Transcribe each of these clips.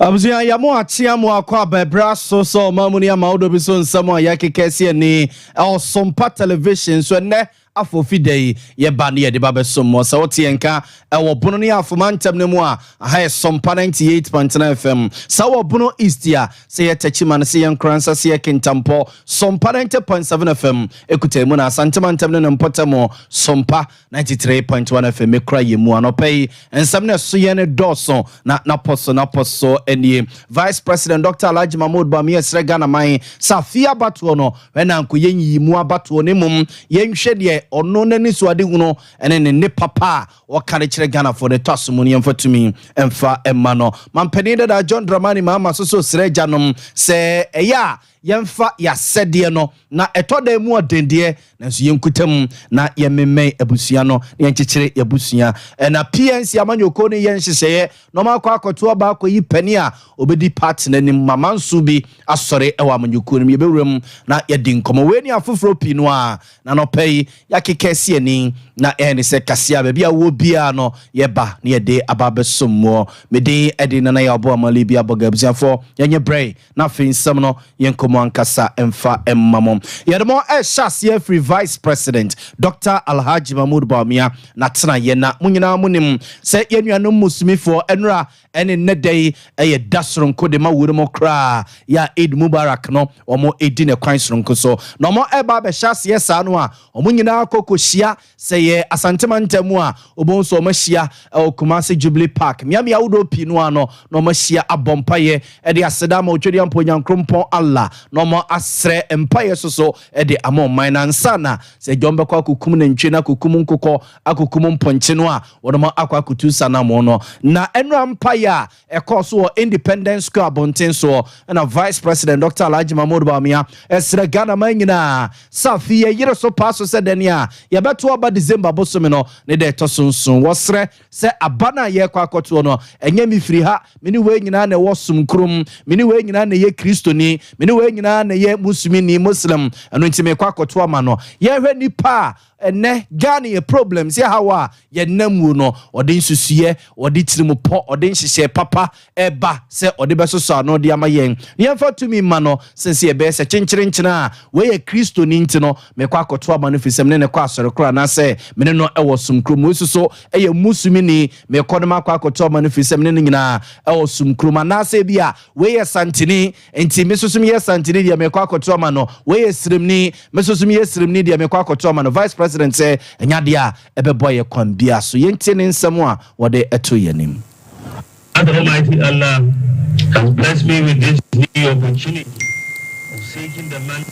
Abuzia ya mo atia mo akwa bebra so mamuni ya maudo biso nsamo ya kekesi ni Sompa television so ne afofidei ye ba ne ye de ba beso mo sa wote enka wo bono ne afomantem ne mu a ha Sompa 98.9 FM sa wo bono east ya se ye tachima ne se ye nkransa se ye kintampo Sompa 90.7 FM ekuta mu na asantemantem ne mpotamo Sompa 93.1 FM ekra ye mu anopai ensam ne so ye ne doso na poso eni Vice President Dr. Alhaji Mahmoud Bawumia Sregana mai Safia batuo no wena nko yenyi mu abatuo ne mum yenhwe de ono nani so ade huno ene ne papa o kare kire Ghana for the tosumu ne mfatumi emfa emma no mampani da John Dramani mama so Sreganom se eya yemfa ya sede no na etoda mu odende na so yenkutam na yememme abusua no yenkyekere yabusua na PNC amanyoko ne yenhyeseye no makwa akoto ba akoyi pani a obedi partner ni mama nso bi asore ewa amanyoko ne yebewuram na yedi nkomo we ni afoforo pi no a na no pay yakekese ani na ene se kasia ba bia wo bia no yeba na yede ababesomo mede edi na ya obo amali bia bogabusiafo yenye brey na finsam no yenko Mwankasa emfa emmamom. Yademo shasi free Vice President Dr. Alhaji Mahmoud Bawumia na tena yena munyina munim se yenuanum musumifo enra ene nedei eye dasronko de ma wurimo kra ya Eid Mubarak no omo edine kwansronko so no omo eba be shasi yesa no a omunyina kokohia se ye asantemantemu a obonso omahia Kumasi Jubilee Park miamia wudo pi no ano no omahia abompaye ede aseda ma otwedi amponyankrompon Allah no mo asre empire so de amon minansa na se jombe kwa kukum na ntwe na kukum nkokọ akukum mponche no a wono mo akwa kutusa na mo no na enu empire ekoso Independence Square abonten so na Vice President Dr. Alhaji Mahmoud Bawumia esre Ghana manyina safi ye yire so paso se denia ye beto oba December bosome no ne de tosonson wosre se abana ye kwa akoto no enye mifiri ha mini we nyina na wosum krum mini we nyina na ye kristoni mini we nyina na ye muslimini muslim anu ntime kwa akoto ama no ye hwe nipa ene Ghana ye problems ye hawa ye namu no ode nsusuye ode tirimupo ode nhihye papa eba se ode besoso ano de amayen ye mfa tumi ma no sense ye be se chenkyere we ye kristo ni nti no me kwa akoto ama no fisem ne kwa asore kra na se me no ewo sumkrum osuso eye muslimini me kodema kwa akoto ama no fisem ne nyina ewo sumkrum na se bia we ye santini enti mesosum ye santini de me kwa akoto ama no we ye srimni mesosum ye srimni de me kwa akoto ama no Vice President say enyadia ebeboye kwambia so yentine nsemo a wode eto yanim. And Almighty Allah has blessed me with this new opportunity of seeking the mandate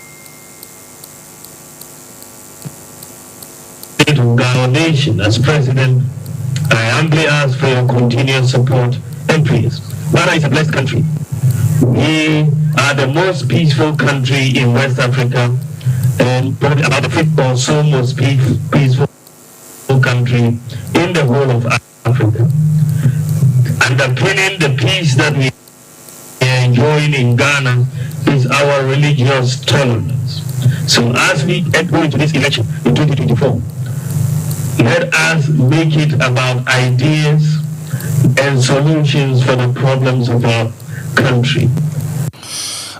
of Ghana nation as president. I humbly ask for your continued support and prayers. Ghana is a blessed country. We are the most peaceful country in West Africa, and probably about the fifth or so most peaceful country in the whole of Africa. Underpinning the peace that we are enjoying in Ghana is our religious tolerance. So as we go into this election in 2024, let us make it about ideas and solutions for the problems of our country.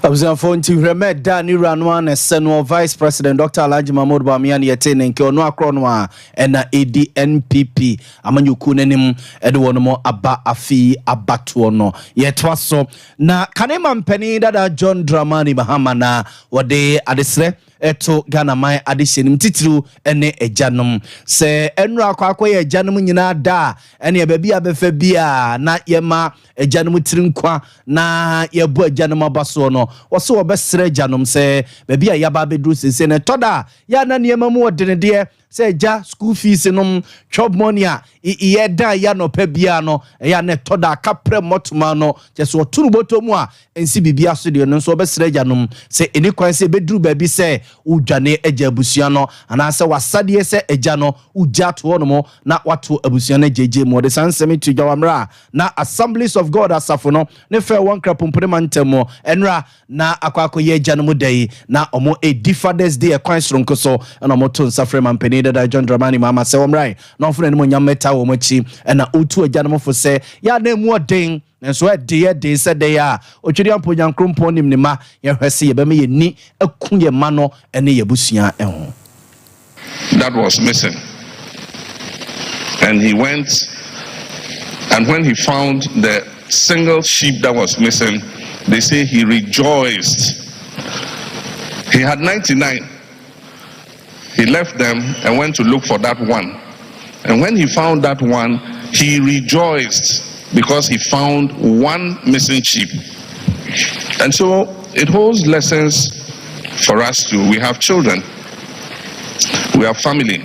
Abuzanfo nti hremed da ni ranwa na seno Vice President Dr. Alhaji Mahmoud Bawumia yete nke ono akro a na ADNPP amanyuku nanim ede wono mo aba afi abato no yetwaso na kanema mpani dada John Dramani Mahama na wode adesre eto Ghana mai adehyenim titiru ene ejanom se enru akwakoye ejanom nyina da ene baby abefa bia na yema ejanom tirinkwa na yebu ejanom abaso no wose wobesre ejanom se baby ayaba bedru sese ne toda ya na niema mu wodenede se ja school fees nom job money a ye da ya no pa bia no ya ne toda kapre motuma no jeso oturu botomu a ensi bibia so de no so obesre ejanom se eni kwan se bedru baby se udwane eja abusua no anase wasade se eja no uja to no mo na wato abusua na jeje mo de sansemi to jawamra na Assemblies of God asafo no ne fe won krapompre mantemo enra na akwako ye eja no mudai na omo edi Father's Day kwan sronko so na omo to nsafre mampeni da John Dramani mama se omrai na ofuna ni mo nyameta wo machi na otu eja no mo fo se ya na mu odin nanso de said they are otwedi ampo nyankrompon nim ne ma ye hwese ye be me ye ni aku ye ma no ene ye busua eho. That was missing. And he went, and when he found the single sheep that was missing, they say he rejoiced. He had 99. He left them and went to look for that one. And when he found that one, he rejoiced because he found one missing sheep. And so it holds lessons for us too. We have children. We have family.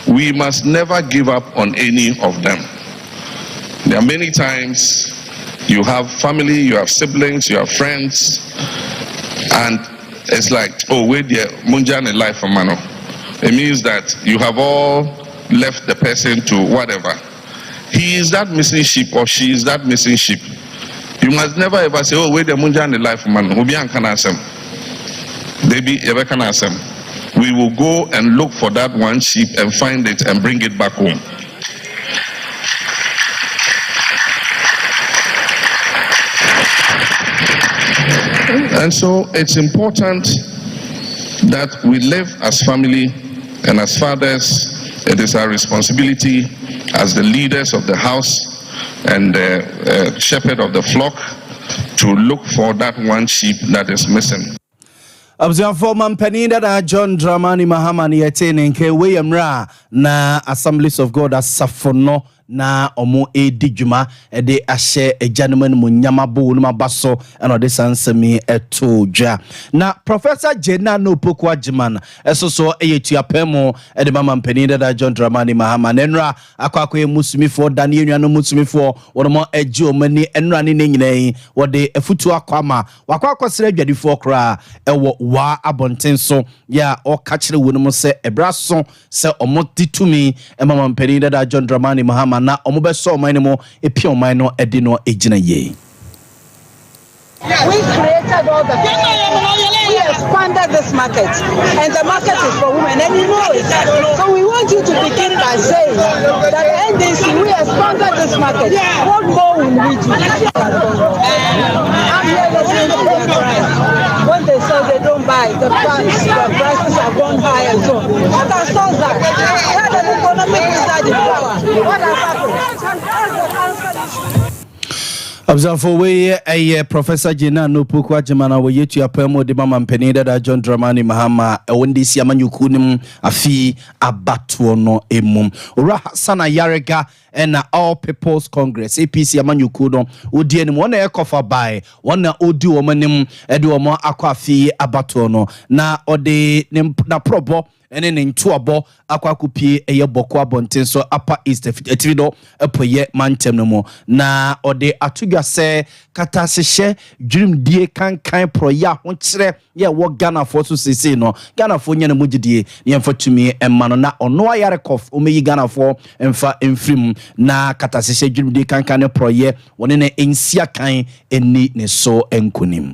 We must never give up on any of them. There are many times you have family, you have siblings, you have friends, and it's like, oh, wait there, munjane life for mano. It means that you have all left the person to whatever. He is that missing sheep or she is that missing sheep. You must never ever say, oh, wait there, munjane life for mano. We will go and look for that one sheep and find it and bring it back home. And so it's important that we live as family, and as fathers, it is our responsibility as the leaders of the house and the shepherd of the flock to look for that one sheep that is missing. Abzan former penina da John Dramani Mahama ni yetene nke William na Assemblies of God asafono na omo edi dwuma de ahye agyaneman mu nyamabo no mabaso eno de sansemi eto dwa na Professor Jena no Poku Agyeman esoso eyetuapemo de mama penina da John Dramani Mahama nenra akwakoe musumifo da ne enwano musumifo wono agye omani enra ne nyinai wode afutu akwama wakwakosere adwadifo kra ewo wa abontenso ya okachire wonum se ebraso se omotitumi mama penina da John Dramani Mahama na omobeso omane mo epi omane no edi no ejina ye. We created all the we expanded this market, and the market is for women, and you know it. So we want you to begin by saying that NDC, we expanded this market. What more will we do? I'm here listening to them when they say they don't buy, the prices have gone high and so. What has caused that? Where the economic research in power? What has happened? Abzafo we Professor Jena no Poku Agyeman we yetuapemo de mama penida da John Dramani Mahama wonde si amanyukunim afi abatuo no emum ora sana yarega na All People's Congress APC amanyuku no odi anim wona ekofa bai wona odi womanim de womo akwa afi abatuo no na ode na probo ene ne ntuabo akwakupie eye boko abontenso upper east etivido epoye mantem no mo na ode atugwa se katasehye dwumdie kankan proya ho kire ye wo Ghana for so sese no Ghana for nyane mugidie ne yemfatumi emma no na ono ayarekof omeyi Ghana for emfa emfrim na katasehye dwumdie kankan ne proye woni ne ensia kan eni ne so enkunim.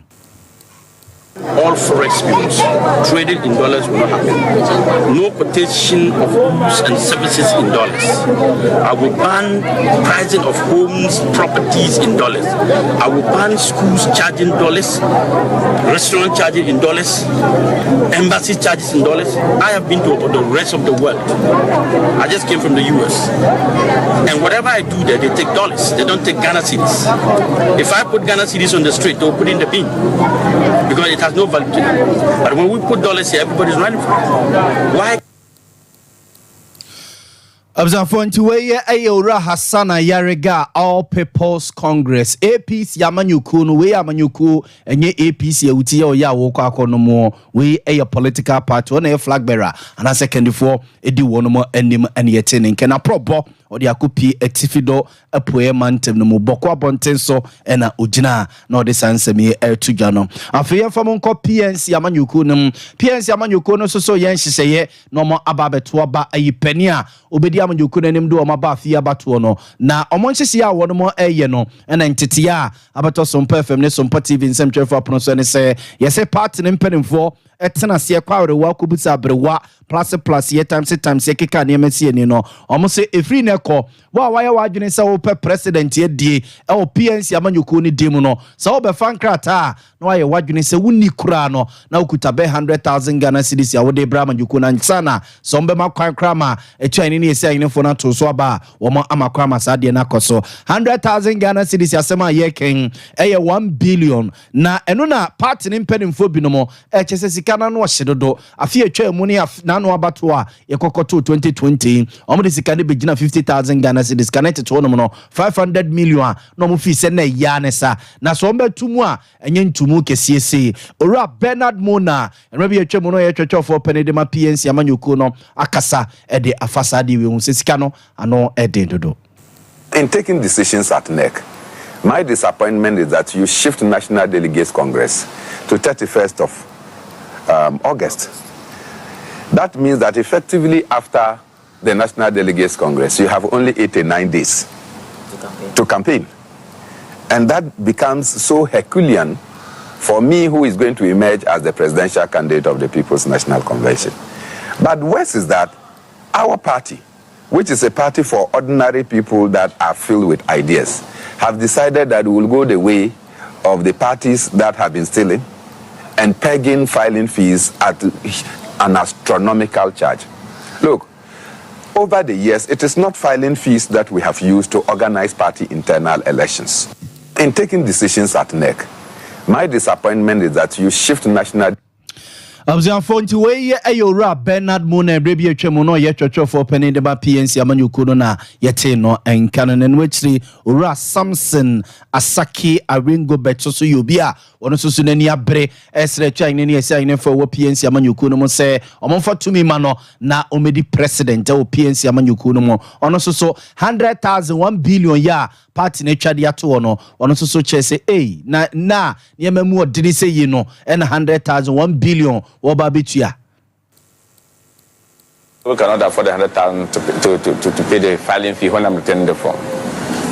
All forex bills traded in dollars will not happen. No quotation of goods and services in dollars. I will ban pricing of homes, properties in dollars. I will ban schools charging dollars, restaurant charging in dollars, embassy charges in dollars. I have been to the rest of the world. I just came from the US. And whatever I do there, they take dollars. They don't take Ghana cedis. If I put Ghana cedis on the street, they'll put in the bin. Because it has no value to them. But when we put dollars here, everybody's running for it. Why? Abzafo weye ayora Hassana Yarega All People's Congress APC yamanyuku no we amanyuku enye APC ewuti ya oya wo kwa kono mo we a political party one a flag bearer and a second for edi wono mo anim ene yetene nke na probo odi akopi etifido apoe mantem no mo boko abontenso ena ogina na odi sansemi etudwa no afeye fam nko PNC yamanyuku no PNC yamanyuku no so yen hihye no mo ababeto aba ayipani a obedi amanyuku no nim do o maba afia bato no na omonhihye a wono mo eye no ena ntete a abeto Sompa FM ne Sompa TV nsem twefo apono so ne se yese party ne mpanimfo etena se kwa rewa ko busa brewa plus ye times ye keka ne mesi ni no omo se efri ne ko wa waya wadwene se wo pe president ye die o PNC amanyuku ni dim no se wo be fankrata na waya wadwene se wuni kura no na okuta be 100,000 Ghana cedis ya wo de bra amanyuku na nsana so mbe makwan krama etwa ni ese ayine fo na to so aba wo mo amakrama sa de na koso 100,000 Ghana cedis asema ye ken eye 1 billion na eno na party ni mpenimfo bi no mo chese sika na no hyedodo afi etwa mu ni na no abato a yekokoto 2020 omo de sika ne begina 50,000 Ghana cedis connect to no 500 million no mo fi se na ya ne sa na so mbe tumu a enye ntumu kesiese ora Bernard Mona enwe bi etwa mu no ye twetwa for penedema PNC amanyuku no akasa ede afasa de we hu se sika no ano ede dodo. In taking decisions at NEC, my disappointment is that you shift National Delegates Congress to 31st of August. That means that effectively after the National Delegates Congress, you have only 89 days to campaign. And that becomes so Herculean for me, who is going to emerge as the presidential candidate of the People's National Convention. But worse is that our party, which is a party for ordinary people that are filled with ideas, have decided that we will go the way of the parties that have been stealing and pegging filing fees at an astronomical charge. Look, over the years, it is not filing fees that we have used to organize party internal elections. In taking decisions at NEC, my disappointment is that you shift national... Abzian fonti weye ayora Bernard Mona brebi etwemu no ye twetwe for penedema PNC amanyuku no na yete no enkan no nwechiri ora Samson Asaki Aringo Betso yobi a wono soso nani abre esre twa ine ne esi ine for wo PNC amanyuku no mo se omomfa tumi ma no na omedi president wo PNC amanyuku no mo ono soso 100,000 1 billion ya party na twade ato no ono soso chese na yemamu odiri se yi no and 100,000 1 billion Obabitua. We cannot afford 100,000 to pay the filing fee when I'm returning the form.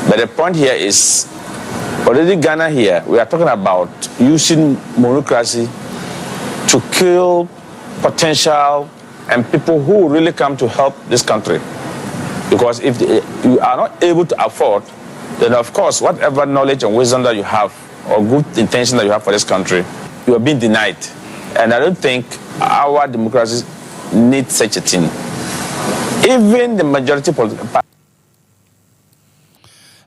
But the point here is, already Ghana here, we are talking about using monocracy to kill potential and people who really come to help this country. Because if you are not able to afford, then of course, whatever knowledge and wisdom that you have or good intention that you have for this country, you are being denied. And I don't think our democracy needs such a thing. Even the majority political parties.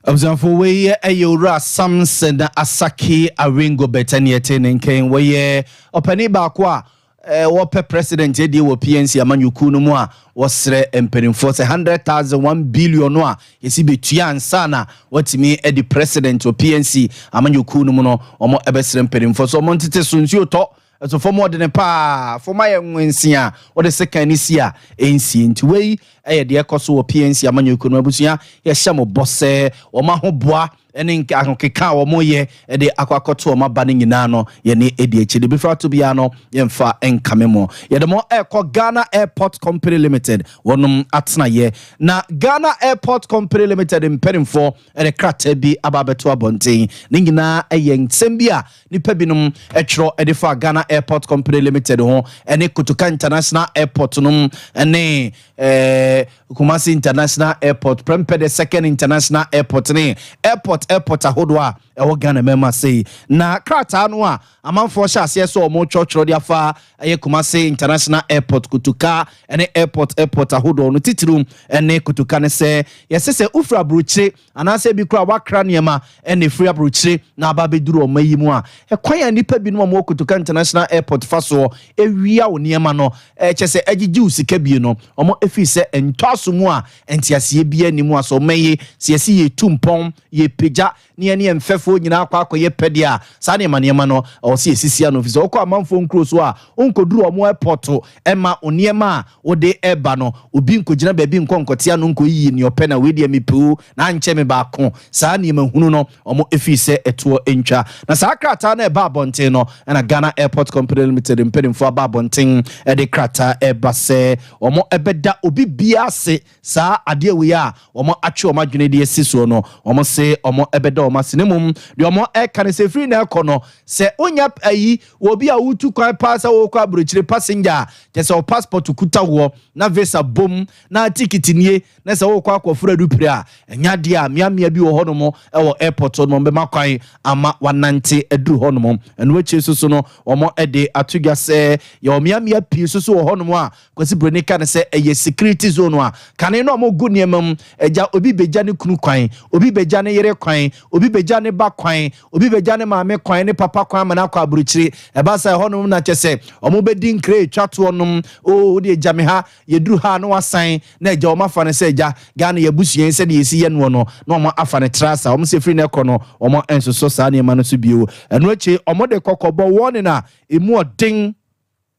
Observe weye ayora Samson Asaki Aringo Betaniete nken weye opani ba kwa wope president edi wo PNC amanyuku no mu a wosre empenimfo 100,000 1 billion no a yesi betua ansana watimi edi president wo PNC amanyuku no mu no omo ebesre empenimfo so omo ntete sunsuo to so for more than a pa for my wensia what the second is here ensi nti wei de ekoso PNC amanyuku no abusia ye hyamo bosse o ma ho boa ene akeka wo moye de akwakoto o maba ne nyina no ye ne edi echi de before to bia no ye mfa enkame mo ye de mo Ghana Airport Company Limited wonum atena ye na Ghana Airport Company Limited imperinfo de krata bi ababeto abonten ne nyina ye nsem bia nipa binum etro de fa Ghana Airport Company Limited ho ene Kotoka International Airport num ene Kumasi International Airport prempe the second international airport ne airport ahodwa ewo Ghana mema say na krata no a amanfo sha ase so mo chochro dia fa Kumasi International Airport Kotoka ene airport ahodwa no titirum ene Kotoka ne se yesese ufra bruchi anase bi kura wakra niema ene free bruchi na aba beduru o mayimu a ekwan ya nipa bi no mo Kotoka International Airport faso ewia wo niema no chese agigi usika bi no omo efi se entoasomu a entiasie bi animu aso mayi siesi ye tumpon ye peja ne ne mfefo nyina akwa ye pedia sa ne maniema no o se esisia no fiso okọ amanfo nkro so a onkoduru omo airport ema oniema ode eba no obi nkogina ba bi nkonkotia no nkoyi ni opena we dia mepu na nche me ba ko sa ne mahunu no omo efi se eto entwa na sa krata na eba abonten no na Ghana Airport Company Limited impedimfo aba abonten e de krata eba se omo ebeda obi bia se saa ade we a omo atwe omo adwene de asiso no omo se omo ebeda omo asenemum de omo eka ne se free na ekono se onya ayi obi a wutu kwan pasa wo kwa brochire passenger je se o passport kuta wo na visa bom na ticket nie na se wo kwa akofura dupire a enya de a miamia bi wo ho no mo e wo airport no be makwan ama wanante aduru ho no mo eno achi so no omo ede atugya se ye omiamia pie so wo ho no mo a kwasi bronika ne se eye security zone a kane no mo gu niemam eja obi beja ne kunu kwan obi beja ne yere kwan obi beja ne ba kwan obi beja ne maame kwan ne papa kwan mana kwa aburuchire e ba sa ho no na kyese omo bedi nkre twato onom o de eja me ha yeduru ha no wasan na eja o mafa ne se eja Ghana yebusuen se de yesi ye no no na omo afa ne trasa omo se free ne kono omo ensoso sa ne ma no so bio eno achi omo de kokobo woni na emu odin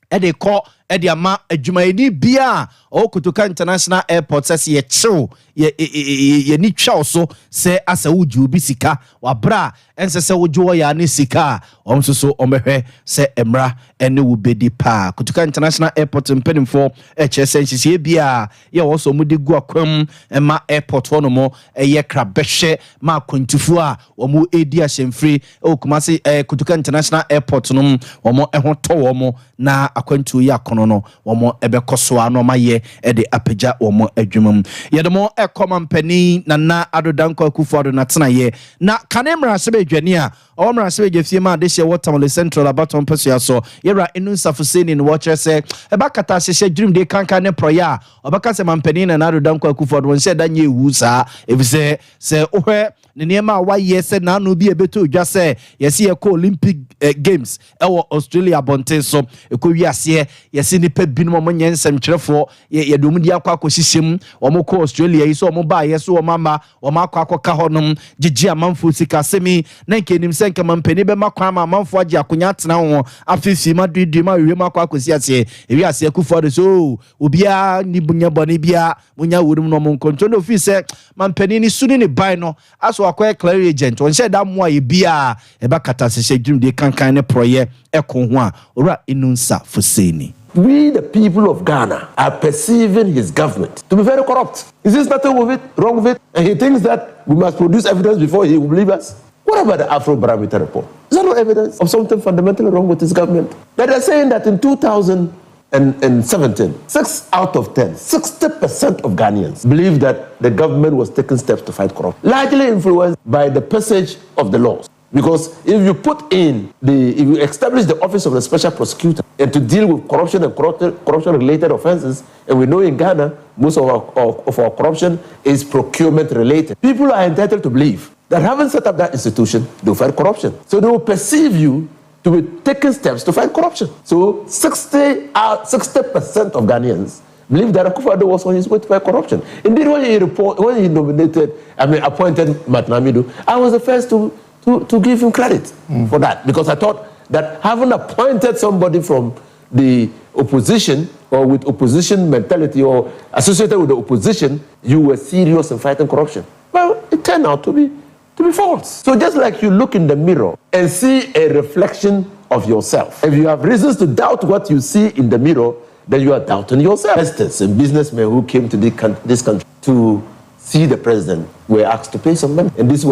ede ko ede ama adwumayeni bia o Kotoka International Airport says ye chill ye ni twa so se asa wuju obi sika wabra ense se wuju ya ne sika omsoso omehwe se emra ene wo bedi pa Kotoka International Airport mpenimfo chese nhyesie bia ye wo so mudi gu akwam ema airport hono mo ye krabehwe ma kwantufu a wo mu edi ahemfri Kumasi Kotoka International Airport no wo mo eho to wo mo na akwantu ya no womo ebekoso ano maye ede apeja womo adwumam yedemo ekomampani na adodanko akufodo na tena ye na kanemra sebe dwane a omra sebe gefie ma de hye Watermole Central abaton peso so yera enu safuseni no watcher se ebakata hye dream de kankan ne proya obaka se mampani na adodanko akufodo won se danye ewu saa efise se ohwe ne niema wa yese na no bi ebeto odwa se yesi ye ko Olympic Games ewo Australia bonten so eko wiase yesi nipa binum mo nyensem kyerefo ye dom di akwa akoshishem omo ko Australia yi so omo ba yeso omo ama omo akwa akoka honom gigi amanfo sika semi na nkenim se nka mampani be makwa ama amanfo agi akonya tena ho afifi madudi ma wiwe makwa akosi ase ewi ase akufo de so obia ni bunya bone bia munya wurum no mo nkonto no fi se mampani ni suni ni ban no aso akwa clear agent on share da mo aye bia e ba kata se dwum de kankan ne proye eko ho a ora inunsa foseni. We, the people of Ghana, are perceiving his government to be very corrupt. Is this nothing wrong with it? And he thinks that we must produce evidence before he will believe us? What about the Afro-Barometer report? Is that no evidence of something fundamentally wrong with his government? That they're saying that in 2017, 6 out of 10, 60% of Ghanaians believe that the government was taking steps to fight corruption, largely influenced by the passage of the laws. Because if you if you establish the office of the special prosecutor and to deal with corruption and corruption-related offenses, and we know in Ghana, most of our corruption is procurement-related, people are entitled to believe that having set up that institution, they'll fight corruption. So they will perceive you to be taking steps to fight corruption. So 60% of Ghanaians believe that Akufo-Addo was on his way to fight corruption. Indeed, when he appointed Matnamidu, I was the first to give him credit for that, because I thought that having appointed somebody from the opposition or with opposition mentality or associated with the opposition, you were serious in fighting corruption. Well, it turned out to be false. So just like you look in the mirror and see a reflection of yourself, if you have reasons to doubt what you see in the mirror, then you are doubting yourself. Investors and businessmen who came to this country to see the president were asked to pay some money. And this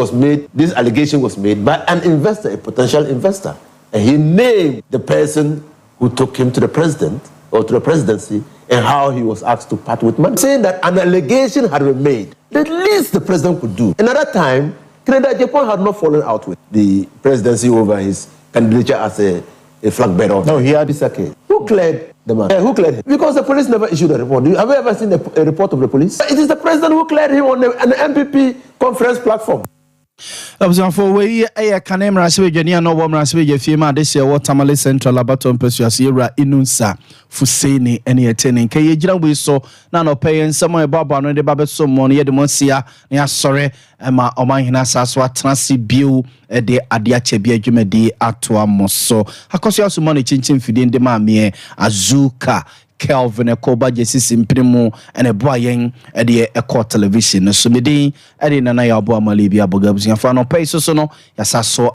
allegation was made by an investor, a potential investor. And he named the person who took him to the president or to the presidency and how he was asked to part with money. Saying that an allegation had been made, the least the president could do. Another time, Canada Japan had not fallen out with the presidency over his candidature as a flag bearer. No, he had this case. Who cleared the man? Who cleared him? Because the police never issued a report. Have you ever seen a report of the police? It is the president who cleared him on an MPP conference platform. For we kanemra sebe dwania no womra sebe je fie ma de hye Watermole Central abaton pesuase yera inunsa fuseni ene etene nke ye gira we so na no pay nsemo e baba no de babe so mo no ye de monsia na asore ma omanhina saso atrase biu de ade ache bia dwumadi ato amoso akoso aso mo no chinchin fidie de ma me azuka Kelvin Ekoba Jesi Simprimu and a boyen at the Eco television. So, Medin, Eddie Nana Yabo Malibia Bogabs, and Fano Peso, no, yes, I saw